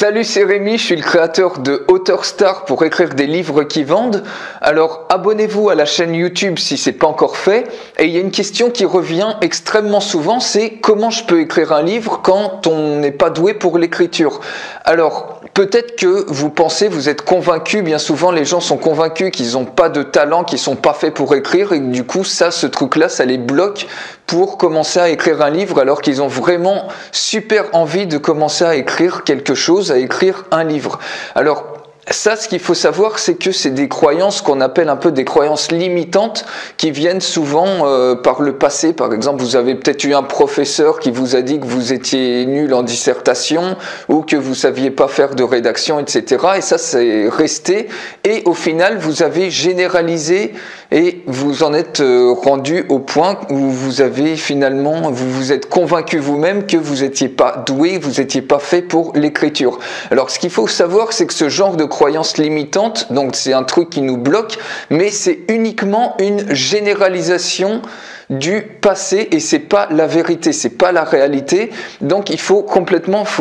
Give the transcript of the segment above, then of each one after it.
Salut, c'est Rémi, je suis le créateur de Auteur Star pour écrire des livres qui vendent. Alors abonnez-vous à la chaîne YouTube si c'est pas encore fait. Et il y a une question qui revient extrêmement souvent, c'est comment je peux écrire un livre quand on n'est pas doué pour l'écriture. Alors peut-être que vous pensez, vous êtes convaincu, bien souvent les gens sont convaincus qu'ils n'ont pas de talent, qu'ils sont pas faits pour écrire et que du coup ce truc-là, ça les bloque pour commencer à écrire un livre alors qu'ils ont vraiment super envie de commencer à écrire quelque chose, à écrire un livre. Alors ça, ce qu'il faut savoir, c'est que c'est des croyances qu'on appelle un peu des croyances limitantes qui viennent souvent par le passé. Par exemple, vous avez peut-être eu un professeur qui vous a dit que vous étiez nul en dissertation ou que vous saviez pas faire de rédaction, etc. Et ça, c'est resté. Et au final, vous avez généralisé et vous en êtes rendu au point où vous avez finalement, vous vous êtes convaincu vous-même que vous n'étiez pas doué, vous n'étiez pas fait pour l'écriture. Alors, ce qu'il faut savoir, c'est que ce genre de croyances limitantes, donc c'est un truc qui nous bloque, mais c'est uniquement une généralisation du passé et c'est pas la vérité, c'est pas la réalité. Donc il faut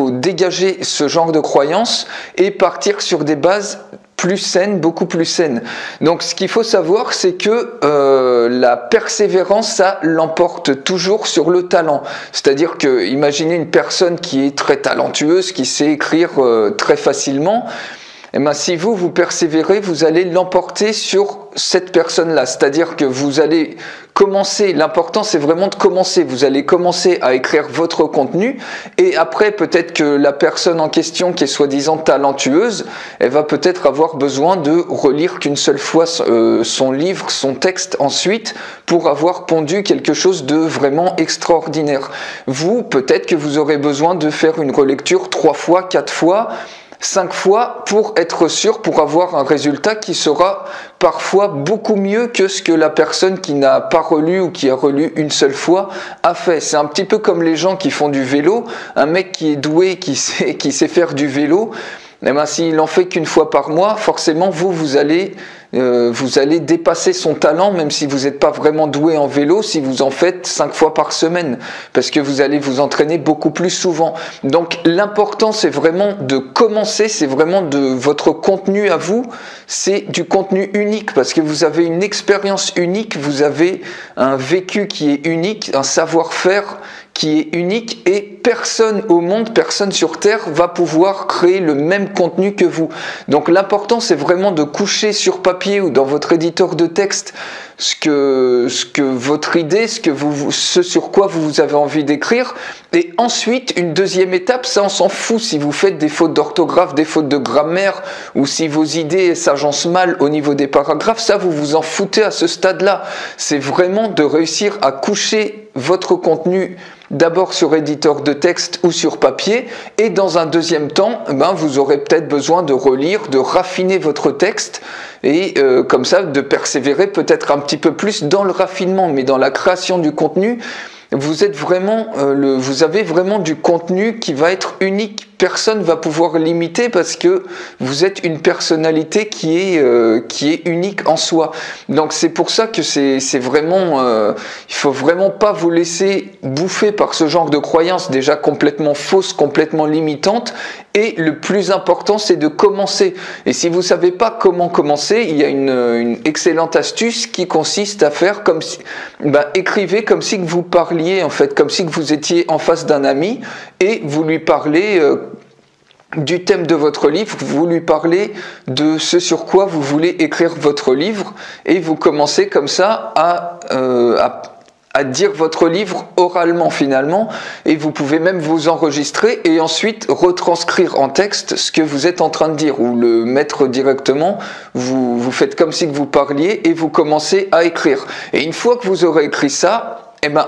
dégager ce genre de croyances et partir sur des bases plus saines, beaucoup plus saines. Donc ce qu'il faut savoir, c'est que la persévérance, ça l'emporte toujours sur le talent. C'est-à-dire que imaginez une personne qui est très talentueuse, qui sait écrire très facilement. Eh bien, si vous persévérez, vous allez l'emporter sur cette personne-là. C'est-à-dire que vous allez commencer, l'important c'est vraiment de commencer. Vous allez commencer à écrire votre contenu et après peut-être que la personne en question qui est soi-disant talentueuse, elle va peut-être avoir besoin de relire qu'une seule fois son livre, son texte ensuite pour avoir pondu quelque chose de vraiment extraordinaire. Vous, peut-être que vous aurez besoin de faire une relecture 3 fois, 4 fois, 5 fois pour être sûr, pour avoir un résultat qui sera parfois beaucoup mieux que ce que la personne qui n'a pas relu ou qui a relu une seule fois a fait. C'est un petit peu comme les gens qui font du vélo. Un mec qui est doué, qui sait faire du vélo, eh ben, s'il en fait qu'une fois par mois, forcément vous allez dépasser son talent, même si vous n'êtes pas vraiment doué en vélo, si vous en faites 5 fois par semaine, parce que vous allez vous entraîner beaucoup plus souvent. Donc l'important, c'est vraiment de commencer, c'est vraiment de votre contenu à vous, c'est du contenu unique, parce que vous avez une expérience unique, vous avez un vécu qui est unique, un savoir-faire qui est unique et personne au monde, personne sur Terre va pouvoir créer le même contenu que vous. Donc l'important, c'est vraiment de coucher sur papier ou dans votre éditeur de texte ce que votre idée, ce sur quoi vous avez envie d'écrire. Et ensuite, une deuxième étape, ça on s'en fout si vous faites des fautes d'orthographe, des fautes de grammaire ou si vos idées s'agencent mal au niveau des paragraphes, ça vous vous en foutez à ce stade-là. C'est vraiment de réussir à coucher votre contenu d'abord sur éditeur de texte ou sur papier et dans un deuxième temps, vous aurez peut-être besoin de relire, de raffiner votre texte et comme ça de persévérer peut-être un petit peu plus dans le raffinement, mais dans la création du contenu, vous avez vraiment du contenu qui va être unique. Personne va pouvoir l'imiter parce que vous êtes une personnalité qui est unique en soi. Donc c'est pour ça que c'est vraiment, il faut vraiment pas vous laisser bouffer par ce genre de croyances déjà complètement fausses, complètement limitantes. Et le plus important, c'est de commencer. Et si vous savez pas comment commencer, il y a une excellente astuce qui consiste à faire comme si, écrivez comme si que vous parliez en fait, comme si que vous étiez en face d'un ami et vous lui parlez du thème de votre livre, vous lui parlez de ce sur quoi vous voulez écrire votre livre et vous commencez comme ça à dire votre livre oralement finalement et vous pouvez même vous enregistrer et ensuite retranscrire en texte ce que vous êtes en train de dire ou le mettre directement, vous faites comme si que vous parliez et vous commencez à écrire. Et une fois que vous aurez écrit ça,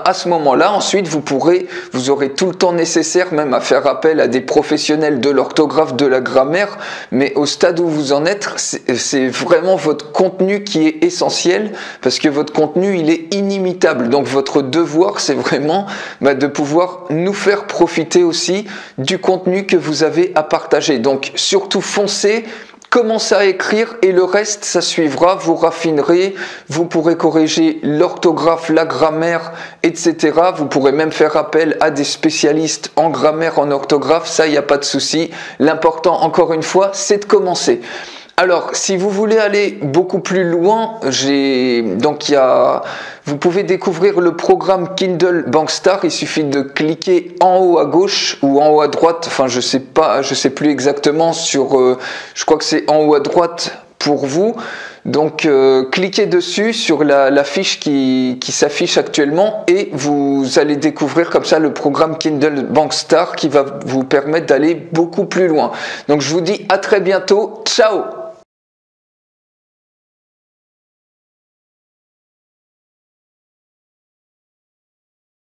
à ce moment-là, ensuite, vous aurez tout le temps nécessaire même à faire appel à des professionnels de l'orthographe, de la grammaire, mais au stade où vous en êtes, c'est vraiment votre contenu qui est essentiel parce que votre contenu, il est inimitable. Donc votre devoir, c'est vraiment de pouvoir nous faire profiter aussi du contenu que vous avez à partager. Donc surtout foncez, commencez à écrire et le reste, ça suivra, vous raffinerez, vous pourrez corriger l'orthographe, la grammaire, etc. Vous pourrez même faire appel à des spécialistes en grammaire, en orthographe, ça, il n'y a pas de souci. L'important, encore une fois, c'est de commencer. Alors, si vous voulez aller beaucoup plus loin, vous pouvez découvrir le programme Kindle Bankstar. Il suffit de cliquer en haut à gauche ou en haut à droite. Enfin, je sais plus exactement je crois que c'est en haut à droite pour vous. Donc, cliquez dessus sur la fiche qui s'affiche actuellement et vous allez découvrir comme ça le programme Kindle Bankstar qui va vous permettre d'aller beaucoup plus loin. Donc, je vous dis à très bientôt. Ciao!